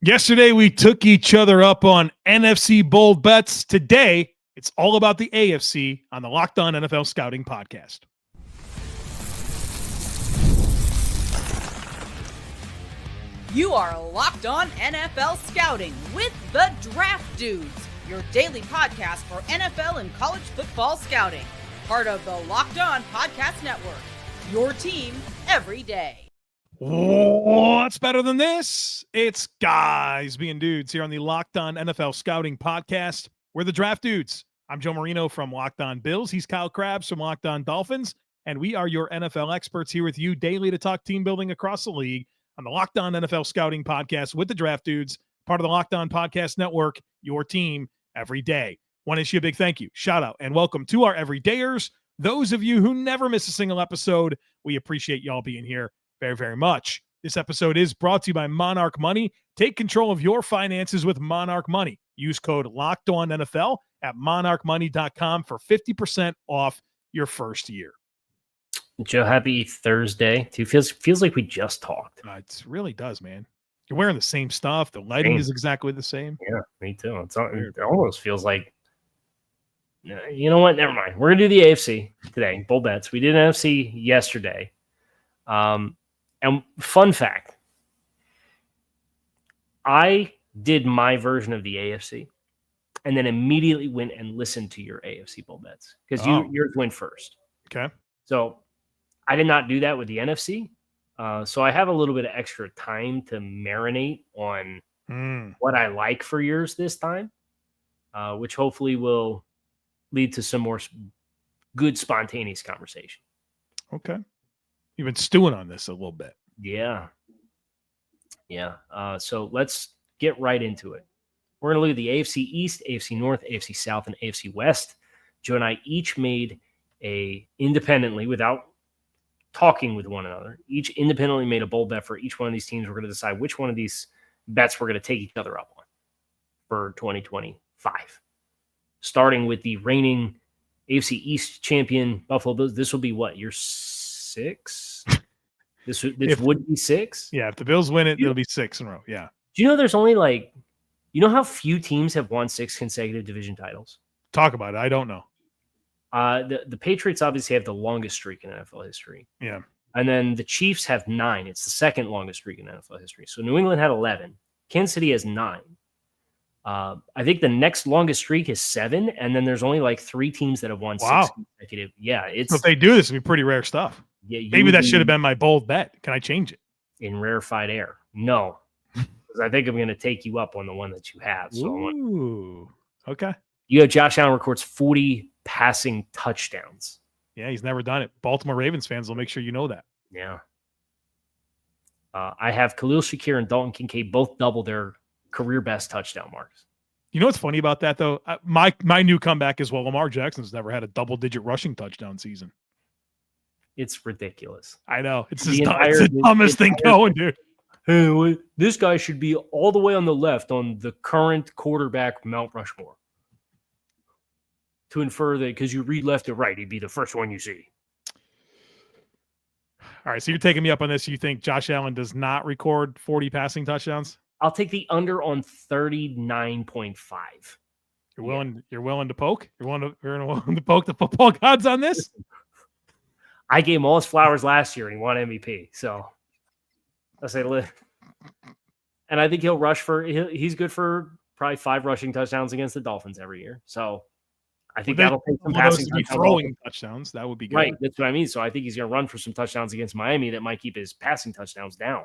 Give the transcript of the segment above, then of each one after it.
Yesterday, we took each other up on NFC bold bets. Today, it's all about the AFC on the Locked On NFL Scouting Podcast. You are Locked On NFL Scouting with the Draft Dudes, your daily podcast for NFL and college football scouting. Part of the Locked On Podcast Network, your team every day. What's better than this? It's guys being dudes here on the Locked On NFL Scouting Podcast. We're the Draft Dudes. I'm Joe Marino from Locked On Bills. He's Kyle Krabs from Locked On Dolphins. And we are your NFL experts here with you daily to talk team building across the league on the Locked On NFL Scouting Podcast with the Draft Dudes, part of the Locked On Podcast Network, your team every day. Want to issue a big thank you, shout out, and welcome to our everydayers. Those of you who never miss a single episode, we appreciate y'all being here very, very much. This episode is brought to you by Monarch Money. Take control of your finances with Monarch Money. Use code LOCKEDONNFL at monarchmoney.com for 50% off your first year. Joe, happy Thursday. It feels like we just talked. It really does, man. You're wearing the same stuff. The lighting is exactly the same. Yeah, me too. It almost feels like, you know what? Never mind. We're going to do the AFC today. Bull bets. We did an NFC yesterday. And fun fact, I did my version of the AFC and then immediately went and listened to your AFC bull bets because yours went first. Okay. So I did not do that with the NFC. So I have a little bit of extra time to marinate on what I like for yours this time, which hopefully will lead to some more good spontaneous conversation. Okay. You've been stewing on this a little bit. Yeah. So let's get right into it. We're going to look at the AFC East, AFC North, AFC South, and AFC West. Joe and I each made independently, without talking with one another, each independently made a bold bet for each one of these teams. We're going to decide which one of these bets we're going to take each other up on for 2025. Starting with the reigning AFC East champion, Buffalo Bills. This will be what, your six? This would be six? Yeah, if the Bills win it, it'll be 6 in a row. Yeah. Do you know there's only you know how few teams have won 6 consecutive division titles? Talk about it. I don't know. The Patriots obviously have the longest streak in NFL history. Yeah. And then the Chiefs have 9. It's the second longest streak in NFL history. So New England had 11. Kansas City has 9. I think the next longest streak is 7, and then there's only 3 teams that have won 6 consecutive. Yeah, so if they do this, it'll be pretty rare stuff. Yeah, maybe that should have been my bold bet. Can I change it? In rarefied air? No, because I think I'm going to take you up on the one that you have. So okay. You have Josh Allen records 40 passing touchdowns. Yeah, he's never done it. Baltimore Ravens fans will make sure you know that. Yeah. I have Khalil Shakir and Dalton Kincaid both double their career best touchdown marks. You know what's funny about that, though? My new comeback is, Lamar Jackson's never had a double-digit rushing touchdown season. It's ridiculous. I know. It's the dumbest thing going, dude. Hey, this guy should be all the way on the left on the current quarterback Mount Rushmore. To infer that because you read left to right, he'd be the first one you see. All right, so you're taking me up on this. You think Josh Allen does not record 40 passing touchdowns? I'll take the under on 39.5. You're willing to poke? You're willing to poke the football gods on this? I gave him all his flowers last year, and he won MVP. So I say, and I think he'll rush he's good for probably 5 rushing touchdowns against the Dolphins every year. So I think that'll take some passing touchdowns. Throwing touchdowns, that would be good. Right, that's what I mean. So I think he's going to run for some touchdowns against Miami that might keep his passing touchdowns down.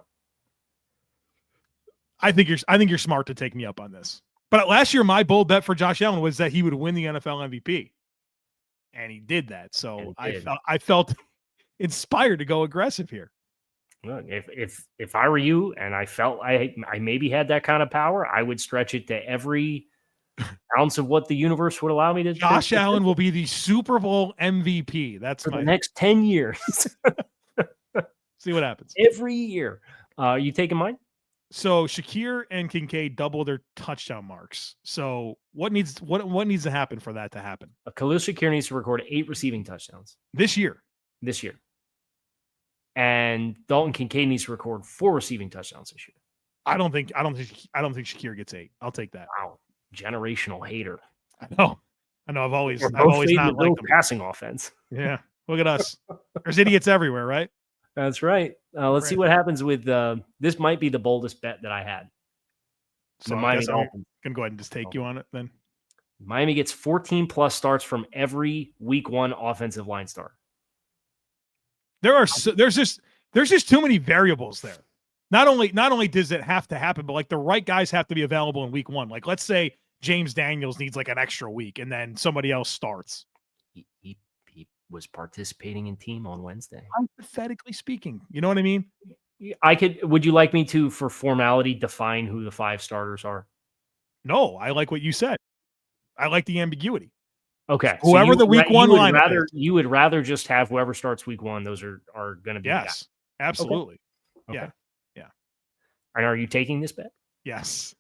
I think you're smart to take me up on this. But last year, my bold bet for Josh Allen was that he would win the NFL MVP, and he did that. So I felt inspired to go aggressive here. Look, if I were you and I felt I maybe had that kind of power, I would stretch it to every ounce of what the universe would allow me to. Josh Allen will be the Super Bowl MVP. That's for the next 10 years. See what happens every year. You taking mine? So Shakir and Kincaid double their touchdown marks. So what needs to happen for that to happen? Khalil Shakir needs to record 8 receiving touchdowns this year. And Dalton Kincaid needs to record 4 receiving touchdowns this year. I don't think Shakir gets 8. I'll take that. Wow, generational hater. I know. I've always We're both fading not the Bills liked them. passing offense. Yeah. Look at us. There's idiots everywhere, right? That's right. Let's see what happens with this. Might be the boldest bet that I had. So the I guess I'm Dolphins. gonna go ahead and just take you on it then. Miami gets 14 plus starts from every week 1 offensive line start. There's just too many variables there. Not only does it have to happen, but like the right guys have to be available in week 1. Like let's say James Daniels needs like an extra week and then somebody else starts. He was participating in team on Wednesday. Hypothetically speaking, you know what I mean? Would you like me to, for formality, define who the 5 starters are? No, I like what you said. I like the ambiguity. Okay. Whoever the week 1 lineup is. You would rather just have whoever starts week 1. Those are going to be. Yes, absolutely. Okay. Yeah. And are you taking this bet? Yes.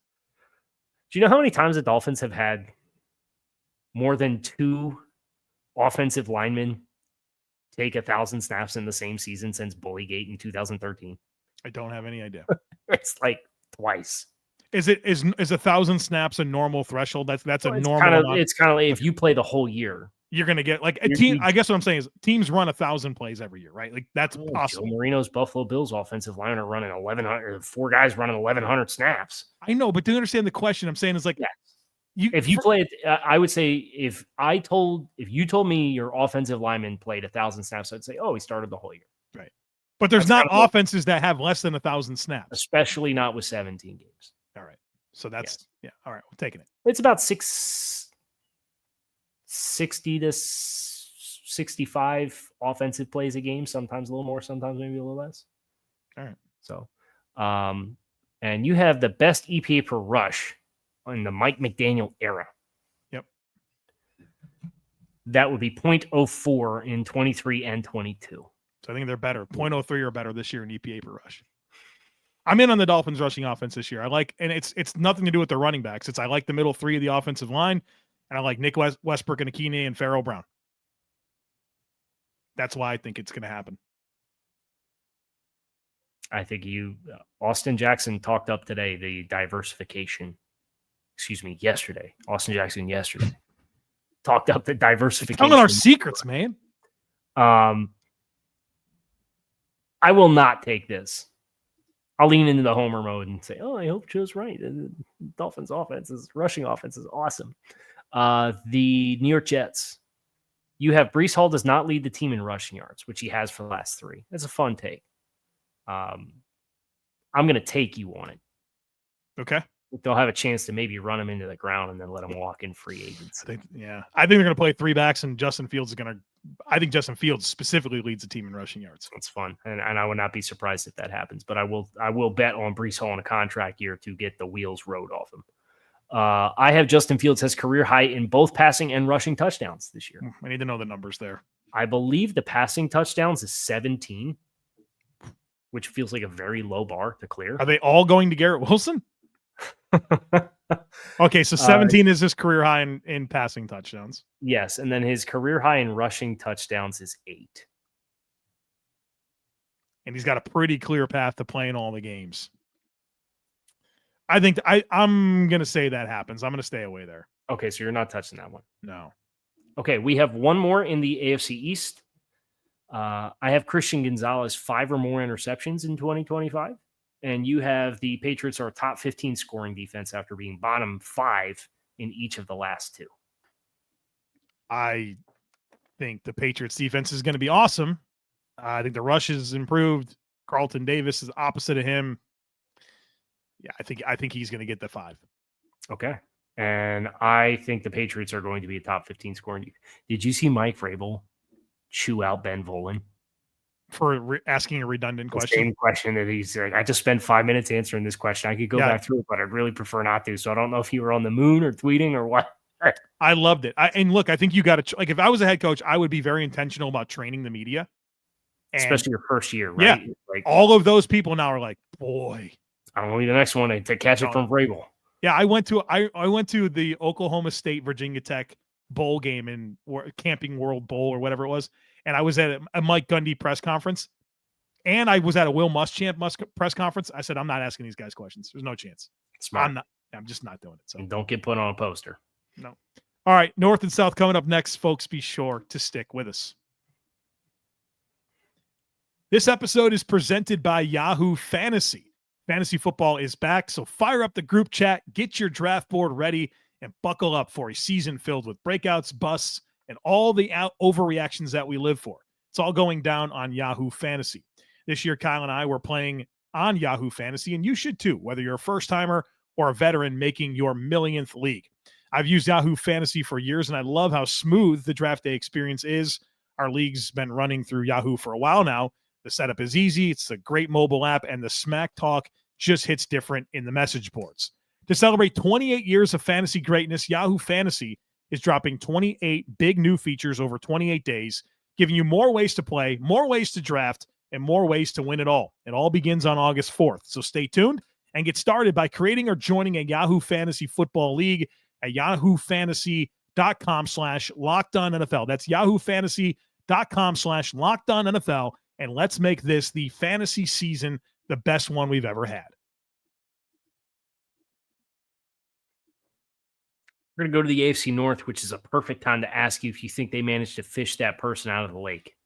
Do you know how many times the Dolphins have had more than 2 offensive linemen take 1,000 snaps in the same season since Bullygate in 2013? I don't have any idea. It's like twice. Is 1,000 snaps a normal threshold? That's a normal. It's kind of like if you play the whole year, you're going to get like a team. I guess what I'm saying is teams run 1,000 plays every year, right? Like that's possible. Joe Marino's Buffalo Bills offensive line are running 1,100. 4 guys running 1,100 snaps. I know, but do you understand the question I'm saying is like, if you play it, I would say if you told me your offensive lineman played 1,000 snaps, I'd say, oh, he started the whole year. Right. But there's not offenses that have less than 1,000 snaps, especially not with 17 games. All right. So that's all right. We're taking it. It's about 60 to 65 offensive plays a game, sometimes a little more, sometimes maybe a little less. All right. So, and you have the best EPA per rush in the Mike McDaniel era. Yep. That would be 0.04 in 23 and 22. So I think they're better. 0.03 or better this year in EPA per rush. I'm in on the Dolphins rushing offense this year. I like, and it's nothing to do with the running backs. I like the middle 3 of the offensive line, and I like Nick Westbrook and Akine and Pharaoh Brown. That's why I think it's going to happen. I think Austin Jackson talked up today the diversification. Yesterday. Austin Jackson yesterday talked up the diversification. Telling our secrets, man. I will not take this. I'll lean into the homer mode and say, oh, I hope Joe's right. The Dolphins rushing offense is awesome. The New York Jets. You have Breece Hall does not lead the team in rushing yards, which he has for the last 3. That's a fun take. I'm going to take you on it. Okay. They'll have a chance to maybe run him into the ground and then let him walk in free agents. I think they're going to play 3 backs, and Justin Fields is going to. I think Justin Fields specifically leads the team in rushing yards. It's fun, and I would not be surprised if that happens. But I will bet on Breece Hall in a contract year to get the wheels rode off him. I have Justin Fields has career high in both passing and rushing touchdowns this year. I need to know the numbers there. I believe the passing touchdowns is 17, which feels like a very low bar to clear. Are they all going to Garrett Wilson? Okay, so 17 is his career high in passing touchdowns. Yes, and then his career high in rushing touchdowns is 8. And he's got a pretty clear path to playing all the games. I think I'm going to say that happens. I'm going to stay away there. Okay, so you're not touching that one. No. Okay, we have one more in the AFC East. I have Christian Gonzalez 5 or more interceptions in 2025. And you have the Patriots are a top 15 scoring defense after being bottom 5 in each of the last 2. I think the Patriots defense is going to be awesome. I think the rush is improved. Carlton Davis is opposite of him. Yeah, I think he's going to get the 5. Okay. And I think the Patriots are going to be a top 15 scoring. Did you see Mike Vrabel chew out Ben Volen? For asking a redundant question. Same question that he's like, I just spent 5 minutes answering this question. I could go back through it, but I'd really prefer not to. So I don't know if you were on the moon or tweeting or what. I loved it. And look, I think you got to, like, if I was a head coach, I would be very intentional about training the media. Especially your first year, right? Yeah. Like, all of those people now are like, boy. I don't know the next one to catch it from Vrabel. Yeah, I went to the Oklahoma State Virginia Tech bowl game in Camping World Bowl or whatever it was. And I was at a Mike Gundy press conference. And I was at a Will Muschamp press conference. I said, I'm not asking these guys questions. There's no chance. Smart. I'm just not doing it. So and don't get put on a poster. No. All right. North and South coming up next, folks. Be sure to stick with us. This episode is presented by Yahoo Fantasy. Fantasy football is back, so fire up the group chat, get your draft board ready, and buckle up for a season filled with breakouts, busts, and all the overreactions that we live for. It's all going down on Yahoo Fantasy. This year, Kyle and I were playing on Yahoo Fantasy, and you should too, whether you're a first-timer or a veteran making your millionth league. I've used Yahoo Fantasy for years, and I love how smooth the draft day experience is. Our league's been running through Yahoo for a while now. The setup is easy. It's a great mobile app, and the smack talk just hits different in the message boards. To celebrate 28 years of fantasy greatness, Yahoo Fantasy is dropping 28 big new features over 28 days, giving you more ways to play, more ways to draft, and more ways to win it all. It all begins on August 4th, so stay tuned and get started by creating or joining a Yahoo Fantasy Football League at yahoofantasy.com/LockedOnNFL. That's yahoofantasy.com/LockedOnNFL. And let's make this the fantasy season the best one we've ever had. We're going to go to the AFC North, which is a perfect time to ask you if you think they managed to fish that person out of the lake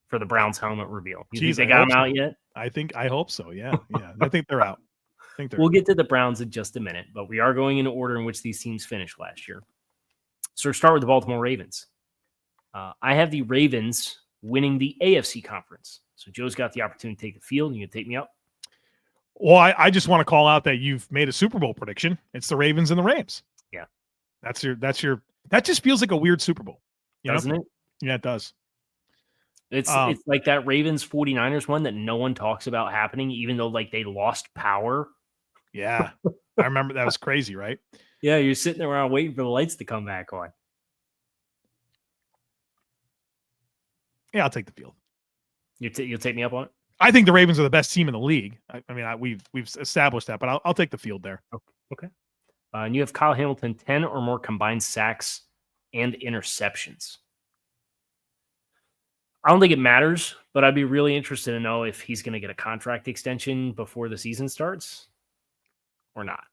for the Browns helmet reveal. You think they got them out yet? I hope so. Yeah. I think they're out. We'll get to the Browns in just a minute, but we are going in order in which these teams finished last year. So we'll start with the Baltimore Ravens. I have the Ravens winning the AFC conference. So Joe's got the opportunity to take the field. You can take me up. Well, I just want to call out that you've made a Super Bowl prediction. It's the Ravens and the Rams. Yeah. That just feels like a weird Super Bowl. Doesn't it? Yeah, it does. It's like that Ravens 49ers one that no one talks about happening, even though like they lost power. Yeah. I remember that was crazy, right? Yeah. You're sitting around waiting for the lights to come back on. Yeah, I'll take the field. You'll take me up on it? I think the Ravens are the best team in the league. We've established that, but I'll take the field there. Okay. And you have Kyle Hamilton, 10 or more combined sacks and interceptions. I don't think it matters, but I'd be really interested to know if he's going to get a contract extension before the season starts or not.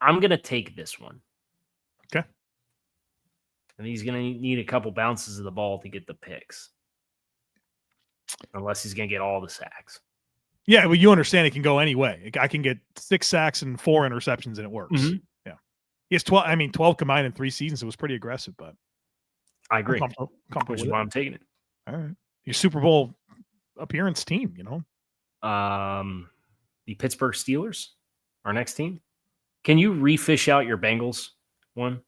I'm going to take this one. Okay. And he's going to need a couple bounces of the ball to get the picks. Unless he's going to get all the sacks. Yeah, well, you understand it can go any way. I can get 6 sacks and 4 interceptions, and it works. Mm-hmm. Yeah. He has 12 combined in 3 seasons. It was pretty aggressive, but I agree. Comfortable which is why I'm taking it. All right. Your Super Bowl appearance team, The Pittsburgh Steelers, our next team. Can you refish out your Bengals one?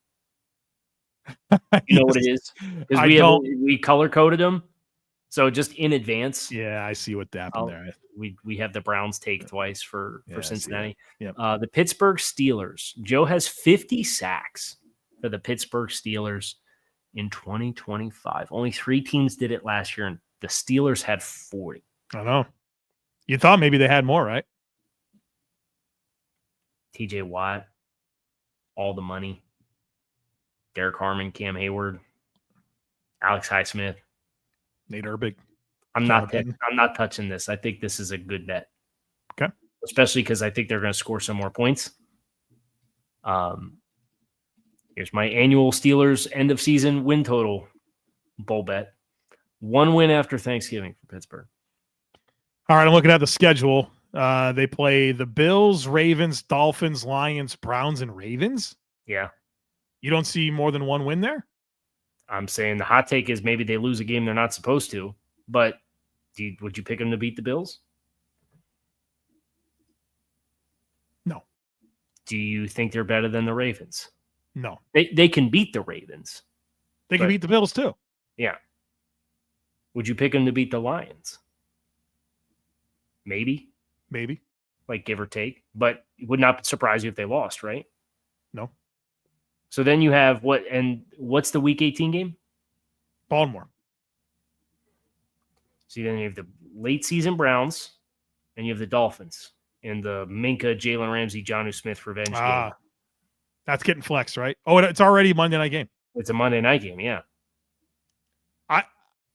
You know what it is? Because we color coded them. So just in advance. Yeah, I see what happened there. We have the Browns take twice for Cincinnati. Yep. The Pittsburgh Steelers. Joe has 50 sacks for the Pittsburgh Steelers in 2025. Only 3 teams did it last year, and the Steelers had 40. I know. You thought maybe they had more, right? TJ Watt, all the money. Derek Harmon, Cam Hayward, Alex Highsmith. Nate Herbig. I'm not touching this. I think this is a good bet. Okay. Especially because I think they're going to score some more points. Here's my annual Steelers end of season win total bowl bet. 1 win after Thanksgiving for Pittsburgh. All right, I'm looking at the schedule. They play the Bills, Ravens, Dolphins, Lions, Browns, and Ravens. Yeah. You don't see more than 1 win there? I'm saying the hot take is maybe they lose a game they're not supposed to, but would you pick them to beat the Bills? No. Do you think they're better than the Ravens? No. They can beat the Ravens. They can beat the Bills too. Yeah. Would you pick them to beat the Lions? Maybe. Like give or take. But it would not surprise you if they lost, right? No. So then you have what's the Week 18 game? Baltimore. So then you have the late season Browns, and you have the Dolphins in the Minka, Jalen Ramsey, Jonnu Smith revenge game. That's getting flexed, right? Oh, it's already a Monday night game. It's a Monday night game, yeah.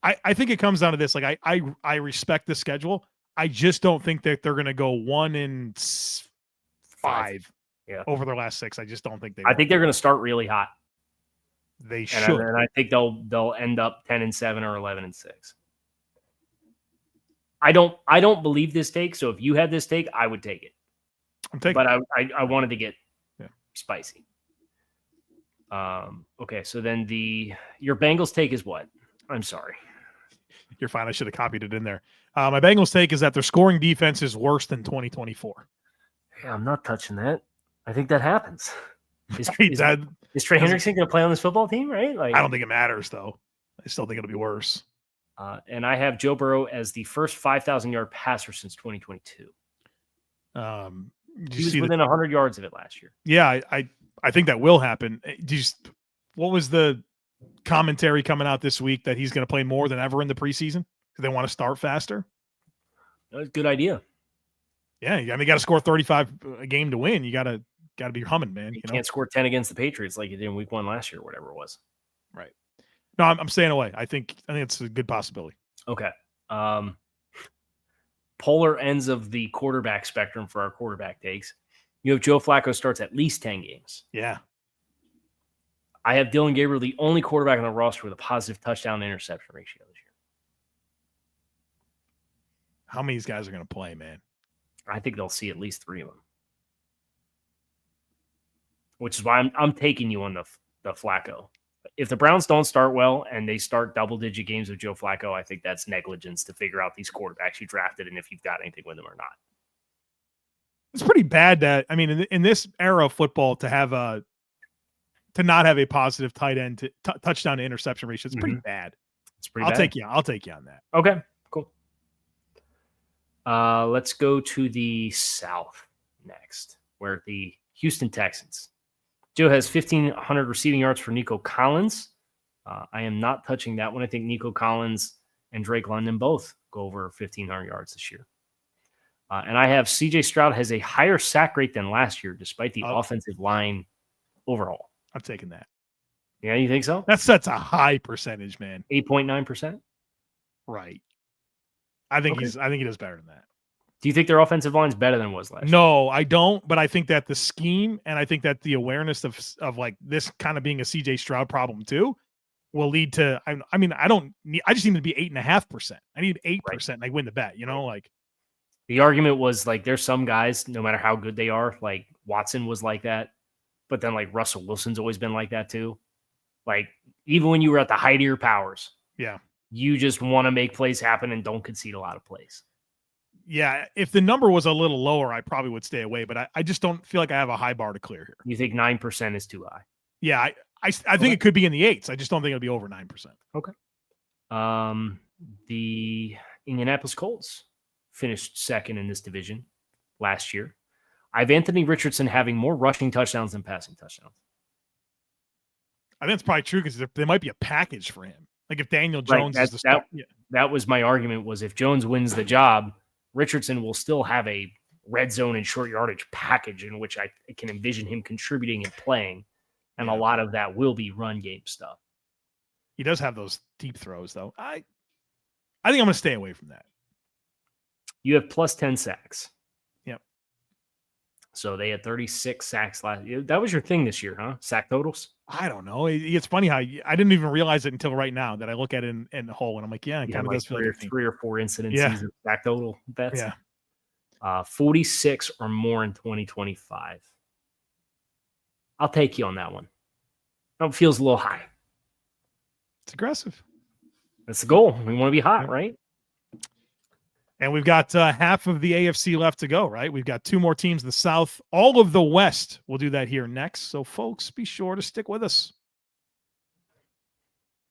I think it comes down to this. Like I respect the schedule. I just don't think that they're going to go 1-5 over their last 6. I just don't think they. I think they're going to start really hot. They should, and I think they'll end up 10-7 or 11-6. I don't believe this take. So if you had this take, I would take it. I'm taking. But I wanted to get spicy. Okay, so then your Bengals take is what? I'm sorry. You're fine. I should have copied it in there. My Bengals take is that their scoring defense is worse than 2024. Yeah, I'm not touching that. I think that happens. Is Trey Hendrickson going to play on this football team, right? Like, I don't think it matters, though. I still think it'll be worse. And I have Joe Burrow as the first 5,000-yard passer since 2022. He was within 100 yards of it last year. Yeah, I think that will happen. What was the commentary coming out this week that he's going to play more than ever in the preseason? Do they want to start faster? That's a good idea. Yeah, I mean, you got to score 35 a game to win. You got to be humming, man. You can't score 10 against the Patriots like you did in week 1 last year, or whatever it was. Right. No, I'm staying away. I think it's a good possibility. Okay. Polar ends of the quarterback spectrum for our quarterback takes. You have Joe Flacco starts at least 10 games. Yeah. I have Dylan Gabriel, the only quarterback on the roster with a positive touchdown to interception ratio this year. How many of these guys are going to play, man? I think they'll see at least 3 of them. Which is why I'm taking you on the Flacco. If the Browns don't start well and they start double-digit games with Joe Flacco, I think that's negligence to figure out these quarterbacks you drafted and if you've got anything with them or not. It's pretty bad that, I mean, in this era of football, to not have a positive tight end touchdown to interception ratio, it's pretty bad. It's pretty bad. I'll take you on that. Okay, cool. Let's go to the South next, where the Houston Texans. Joe has 1,500 receiving yards for Nico Collins. I am not touching that one. I think Nico Collins and Drake London both go over 1,500 yards this year. And I have C.J. Stroud has a higher sack rate than last year, despite the offensive line overhaul. I'm taking that. Yeah, you think so? That's a high percentage, man. 8.9%? Right. I think he does better than that. Do you think their offensive line is better than it was last year? No, I don't. But I think that the scheme and I think that the awareness of like this kind of being a CJ Stroud problem too will lead to. I just need to be 8.5%. I need 8%. Right. And I win the bet. Like the argument was like there's some guys, no matter how good they are, like Watson was like that, but then like Russell Wilson's always been like that too. Like even when you were at the height of your powers, yeah, you just want to make plays happen and don't concede a lot of plays. Yeah, if the number was a little lower, I probably would stay away, but I just don't feel like I have a high bar to clear here. You think 9% is too high? Yeah, I think it could be in the 8s. I just don't think it'll be over 9%. Okay. The Indianapolis Colts finished second in this division last year. I have Anthony Richardson having more rushing touchdowns than passing touchdowns. I think it's probably true because there might be a package for him. Like if Daniel Jones is the star. That was my argument was if Jones wins the job, Richardson will still have a red zone and short yardage package in which I can envision him contributing and playing. And a lot of that will be run game stuff. He does have those deep throws, though. I think I'm going to stay away from that. You have plus 10 sacks. Yep. So they had 36 sacks last year. That was your thing this year, huh? Sack totals? I don't know. It's funny how I didn't even realize it until right now that I look at it in the whole and I'm like, yeah, it kind of does feel like 3 or 4 incidences of sack total bets. Yeah. 46 or more in 2025. I'll take you on that one. It feels a little high. It's aggressive. That's the goal. We want to be hot, right? And we've got half of the AFC left to go, right? We've got 2 more teams in the South. All of the West. We'll do that here next. So, folks, be sure to stick with us.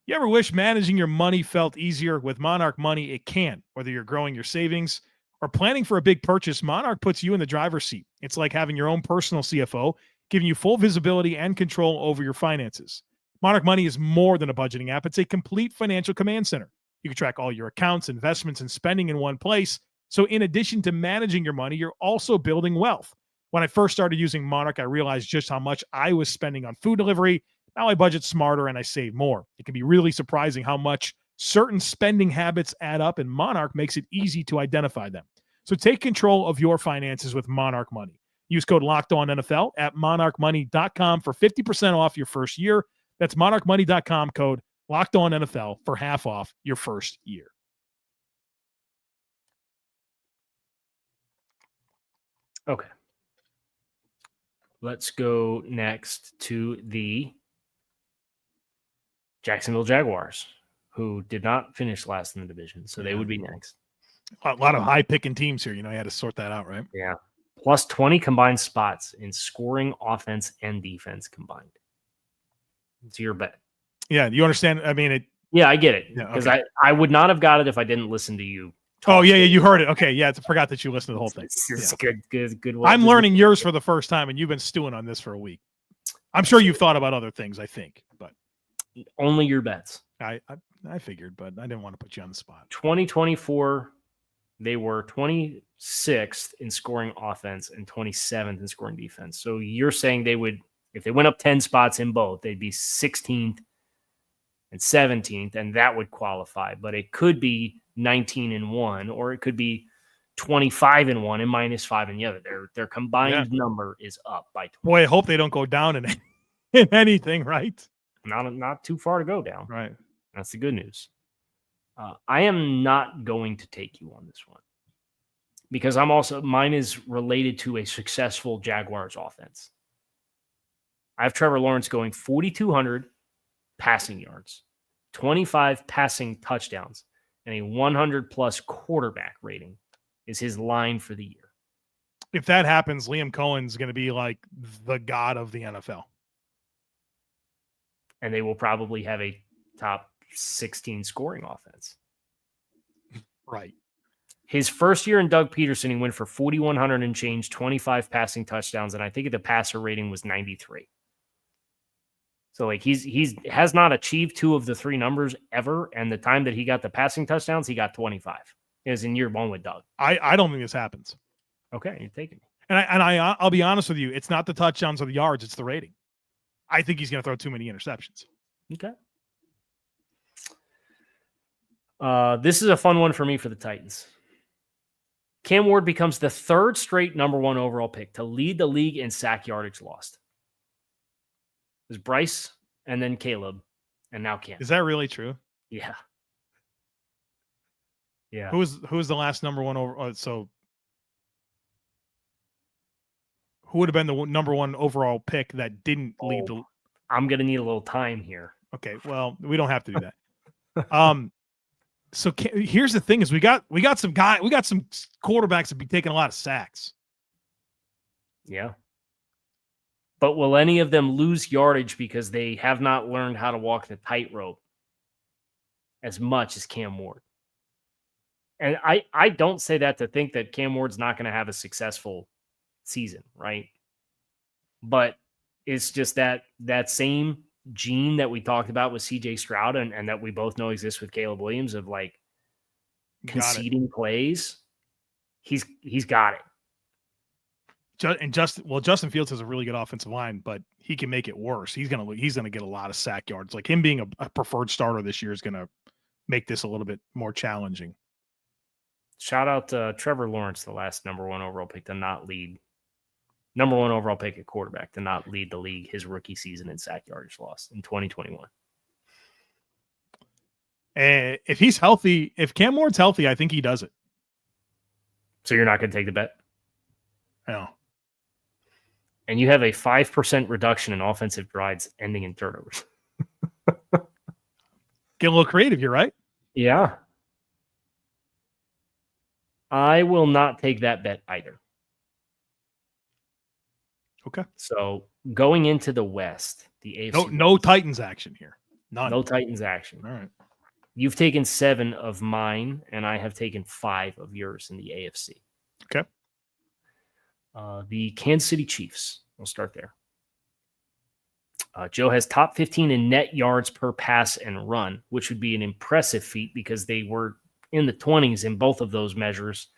You ever wish managing your money felt easier? With Monarch Money, it can. Whether you're growing your savings or planning for a big purchase, Monarch puts you in the driver's seat. It's like having your own personal CFO, giving you full visibility and control over your finances. Monarch Money is more than a budgeting app. It's a complete financial command center. You can track all your accounts, investments, and spending in one place. So in addition to managing your money, you're also building wealth. When I first started using Monarch, I realized just how much I was spending on food delivery. Now I budget smarter and I save more. It can be really surprising how much Certain spending habits add up, and Monarch makes it easy to identify them. So take control of your finances with Monarch Money. Use code LOCKEDONNFL at monarchmoney.com for 50% off your first year. That's monarchmoney.com, code LOCKEDONNFL for half off your first year. Okay. Let's go next to the Jacksonville Jaguars, who did not finish last in the division, so they would be next. A lot of high-picking teams here. You had to sort that out, right? Yeah. Plus 20 combined spots in scoring, offense, and defense combined. It's your bet. Yeah, you understand? I mean, yeah, I get it. Because I would not have got it if I didn't listen to you. Oh, yeah, you heard it. Okay, yeah, I forgot that you listened to the whole thing. It's good. I'm learning yours for the first time, and you've been stewing on this for a week. I'm sure you've thought about other things, I think, but only your bets. I figured, but I didn't want to put you on the spot. 2024, they were 26th in scoring offense and 27th in scoring defense. So you're saying they would, if they went up 10 spots in both, they'd be 16th and 17th, and that would qualify. But it could be 19-1, or it could be 25-1 and -5 in the other. Their combined number is up by 20. Boy, I hope they don't go down in anything, right? Not too far to go down. Right. That's the good news. I am not going to take you on this one because mine is related to a successful Jaguars offense. I have Trevor Lawrence going 4,200 passing yards, 25 passing touchdowns, and a 100+ quarterback rating is his line for the year. If that happens, Liam Cohen's going to be like the god of the NFL. And they will probably have a top 16 scoring offense. Right. His first year in Doug Peterson, he went for 4,100 and change, 25 passing touchdowns, and I think the passer rating was 93. So like he's has not achieved two of the three numbers ever, and the time that he got the passing touchdowns, he got 25. It was in year one with Doug. I don't think this happens. Okay, you're taking me. And I'll be honest with you, it's not the touchdowns or the yards, it's the rating. I think he's going to throw too many interceptions. Okay. This is a fun one for me for the Titans. Cam Ward becomes the third straight number 1 overall pick to lead the league in sack yardage lost. It was Bryce and then Caleb and now Cam. Is that really true? Yeah. Yeah. Who was the last number 1 over? So who would have been the number 1 overall pick that didn't lead the? I'm going to need a little time here. Okay. Well, we don't have to do that. So here's the thing: is we got some quarterbacks that be taking a lot of sacks. Yeah. But will any of them lose yardage because they have not learned how to walk the tightrope as much as Cam Ward? And I don't say that to think that Cam Ward's not going to have a successful season, right? But it's just that same gene that we talked about with CJ Stroud and that we both know exists with Caleb Williams of like conceding plays. He's got it. And Justin Fields has a really good offensive line, but he can make it worse. He's gonna get a lot of sack yards. Like him being a preferred starter this year is gonna make this a little bit more challenging. Shout out to Trevor Lawrence, the last number 1 overall pick to not lead. Number 1 overall pick at quarterback to not lead the league his rookie season in sack yardage lost in 2021. If he's healthy, if Cam Ward's healthy, I think he does it. So you're not going to take the bet? No. And you have a 5% reduction in offensive drives ending in turnovers. Get a little creative here, right? Yeah. I will not take that bet either. Okay. So going into the West, the AFC. No Titans action here. None. No Titans action. All right. You've taken 7 of mine, and I have taken 5 of yours in the AFC. Okay. The Kansas City Chiefs. We'll start there. Joe has top 15 in net yards per pass and run, which would be an impressive feat because they were in the 20s in both of those measures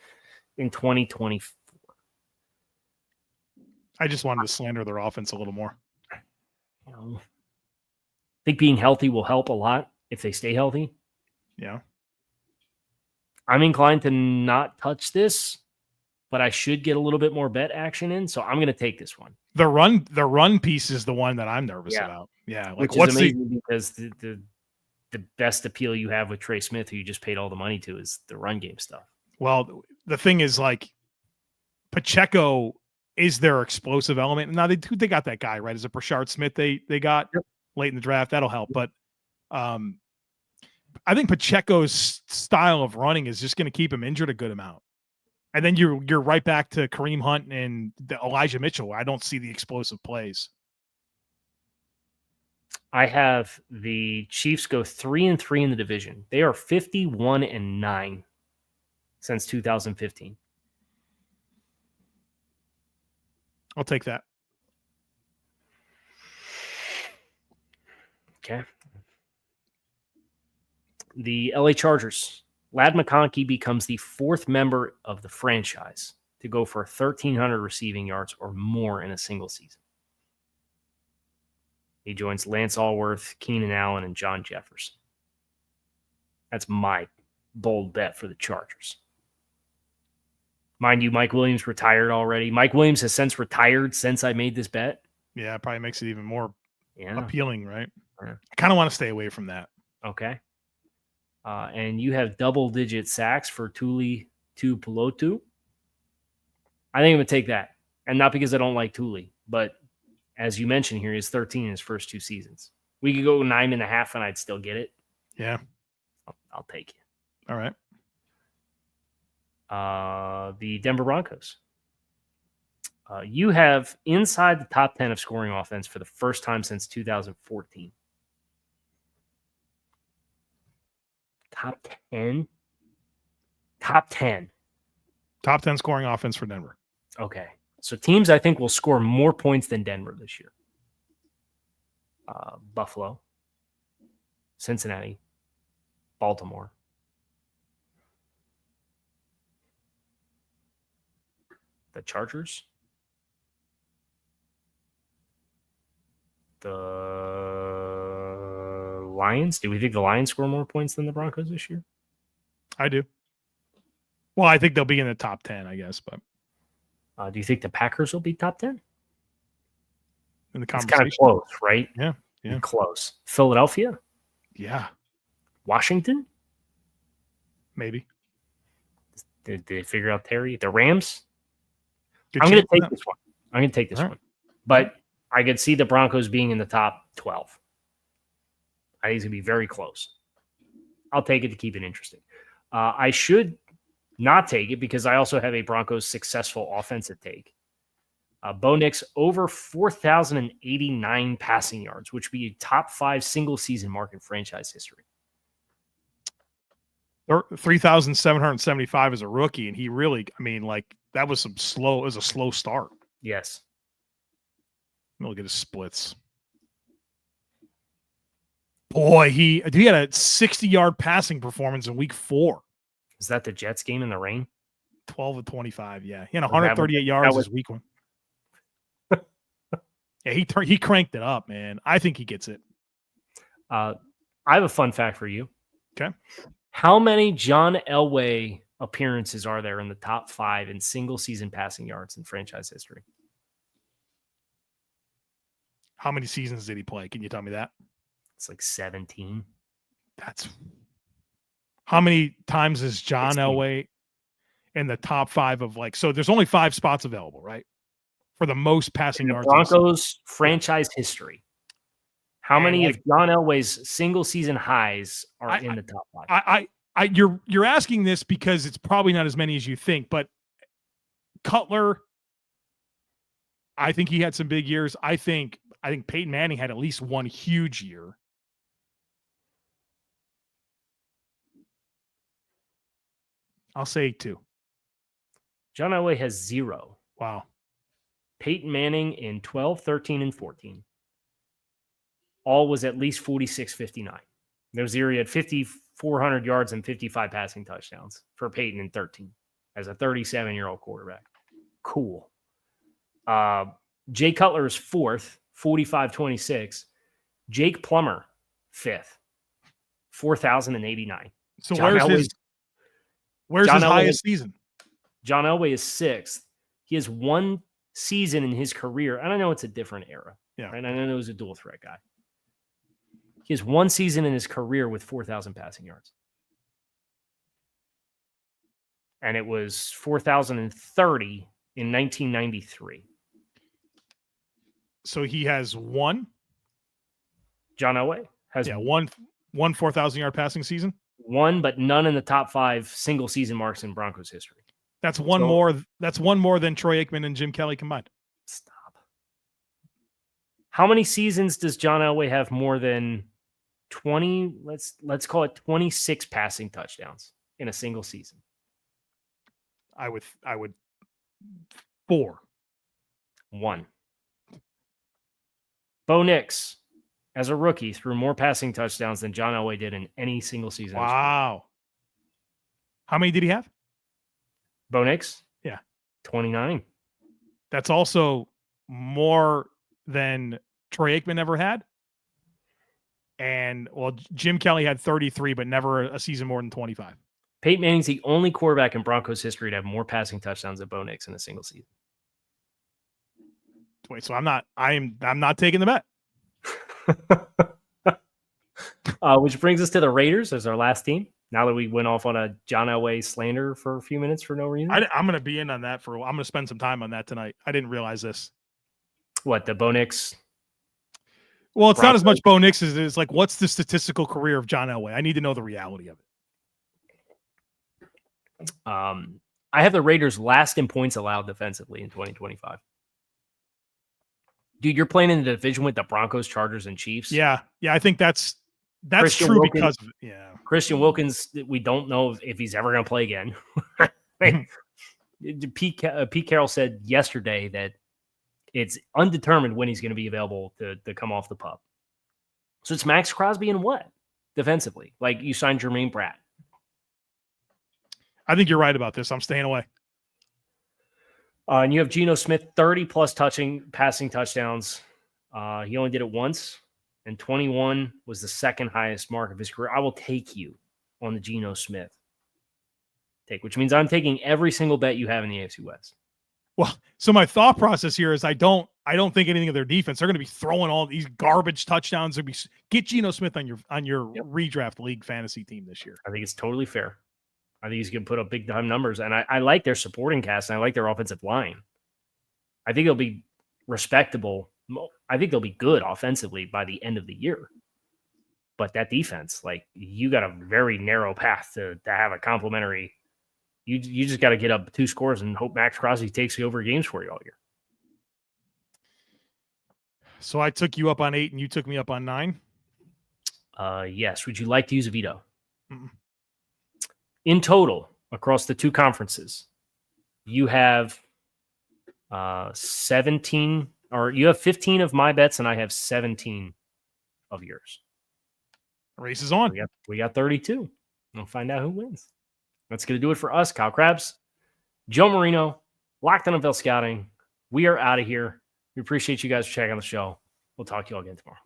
in 2024. I just wanted to slander their offense a little more. I think being healthy will help a lot if they stay healthy. Yeah. I'm inclined to not touch this, but I should get a little bit more bet action in, so I'm going to take this one. The run piece is the one that I'm nervous Yeah. about. Yeah, like Which what's is amazing because the best appeal you have with Trey Smith, who you just paid all the money to, is the run game stuff. Well, the thing is, like, Pacheco is their explosive element. Now they got that guy, right? Is it Brashard Smith they got late in the draft? That'll help. But I think Pacheco's style of running is just going to keep him injured a good amount. And then you're right back to Kareem Hunt and Elijah Mitchell. I don't see the explosive plays. I have the Chiefs go 3-3 in the division. They are 51-9 since 2015. I'll take that. Okay. The LA Chargers. Ladd McConkey becomes the fourth member of the franchise to go for 1,300 receiving yards or more in a single season. He joins Lance Allworth, Keenan Allen, and John Jefferson. That's my bold bet for the Chargers. Mind you, Mike Williams retired already. Mike Williams has since retired since I made this bet. Yeah, it probably makes it even more appealing, right? Yeah. I kind of want to stay away from that. Okay. And you have double-digit sacks for Tuli Tuipulotu. I think I'm going to take that. And not because I don't like Tuli, but as you mentioned here, he's 13 in his first two seasons. We could go 9.5 and I'd still get it. Yeah. I'll take it. All right. The Denver Broncos. You have inside the top 10 of scoring offense for the first time since 2014. Top 10? Top 10. Top 10 scoring offense for Denver. Okay. So teams I think will score more points than Denver this year. Buffalo, Cincinnati, Baltimore. The Chargers. The Lions. Do we think the Lions score more points than the Broncos this year? I do. Well, I think they'll be in the top 10, I guess. But do you think the Packers will be top 10? In the conversation? conversation. It's kind of close, right? Yeah. Close. Philadelphia? Yeah. Washington? Maybe. Did they figure out Terry? The Rams? Good I'm going to chance. take this one. I'm going to take this All one. But I could see the Broncos being in the top 12. I think it's going to be very close. I'll take it to keep it interesting. I should not take it because I also have a Broncos successful offensive take. Bo Nix over 4,089 passing yards, which would be a top 5 single season mark in franchise history. 3,775 as a rookie, and he really, that was a slow start. Yes. Look at his splits. Boy, he had a 60-yard passing performance in week 4. Is that the Jets game in the rain? 12 of 25, yeah. He had 138 yards this week one. Yeah, he cranked it up, man. I think he gets it. I have a fun fact for you. Okay. How many John Elway appearances are there in the top 5 in single season passing yards in franchise history? How many seasons did he play? Can you tell me that? It's like 17. That's how many times is John 16. Elway in the top 5 of so there's only 5 spots available, right? For the most passing yards. Broncos franchise history. How many of John Elway's single season highs are in the top 5? You're asking this because it's probably not as many as you think, but Cutler, I think he had some big years. I think Peyton Manning had at least one huge year. I'll say 2. John Elway has 0. Wow. Peyton Manning in 12, 13, and 14. All was at least 46-59. There was he had 5,400 yards and 55 passing touchdowns for Peyton in 13 as a 37-year-old quarterback. Cool. Jay Cutler is 4th, 45-26. Jake Plummer, 5th, 4,089. So John where's John his Elway highest season? John Elway is 6th. He has one season in his career, and I know it's a different era. Yeah. Right? I know he was a dual threat guy. He has one season in his career with 4,000 passing yards. And it was 4,030 in 1993. So he has one? John Elway has one 4,000-yard passing season? one, but none in the top 5 single season marks in Broncos history. That's one more. That's one more than Troy Aikman and Jim Kelly combined. Stop. How many seasons does John Elway have more than 20? Let's call it 26 passing touchdowns in a single season. I would 4. 1. Bo Nix, as a rookie, threw more passing touchdowns than John Elway did in any single season. Wow. How many did he have? Bo Nix? Yeah. 29. That's also more than Troy Aikman ever had. And, well, Jim Kelly had 33, but never a season more than 25. Peyton Manning's the only quarterback in Broncos history to have more passing touchdowns than Bo Nix in a single season. Wait, so I'm not taking the bet. Which brings us to the Raiders as our last team. Now that we went off on a John Elway slander for a few minutes for no reason. I'm going to be in on that I'm going to spend some time on that tonight. I didn't realize this. What, the Bo Nix? Well, it's not as much Bo Nix as it is like, what's the statistical career of John Elway? I need to know the reality of it. I have the Raiders last in points allowed defensively in 2025. Dude, you're playing in the division with the Broncos, Chargers, and Chiefs. Yeah. I think that's Christian true Wilkins, because of it. Yeah. Christian Wilkins, we don't know if he's ever going to play again. Pete Carroll said yesterday that it's undetermined when he's going to be available to come off the pup. So it's Max Crosby and what defensively? Like, you signed Jermaine Pratt. I think you're right about this. I'm staying away. And you have Geno Smith, 30-plus passing touchdowns. He only did it once, and 21 was the second highest mark of his career. I will take you on the Geno Smith take, which means I'm taking every single bet you have in the AFC West. Well, so my thought process here is I don't think anything of their defense. They're going to be throwing all these garbage touchdowns. Get Geno Smith on your redraft league fantasy team this year. I think it's totally fair. I think he's going to put up big time numbers, and I like their supporting cast, and I like their offensive line. I think they'll be respectable. I think they'll be good offensively by the end of the year. But that defense, like, you got a very narrow path to have a complimentary. You just got to get up 2 scores and hope Max Crosby takes you over games for you all year. So I took you up on 8 and you took me up on 9? Yes. Would you like to use a veto? Mm-mm. In total, across the 2 conferences, you have 17, or you have 15 of my bets, and I have 17 of yours. Race is on. We got 32. We'll find out who wins. That's going to do it for us, Kyle Krabs, Joe Marino, Locked on NFL Scouting. We are out of here. We appreciate you guys for checking out the show. We'll talk to you all again tomorrow.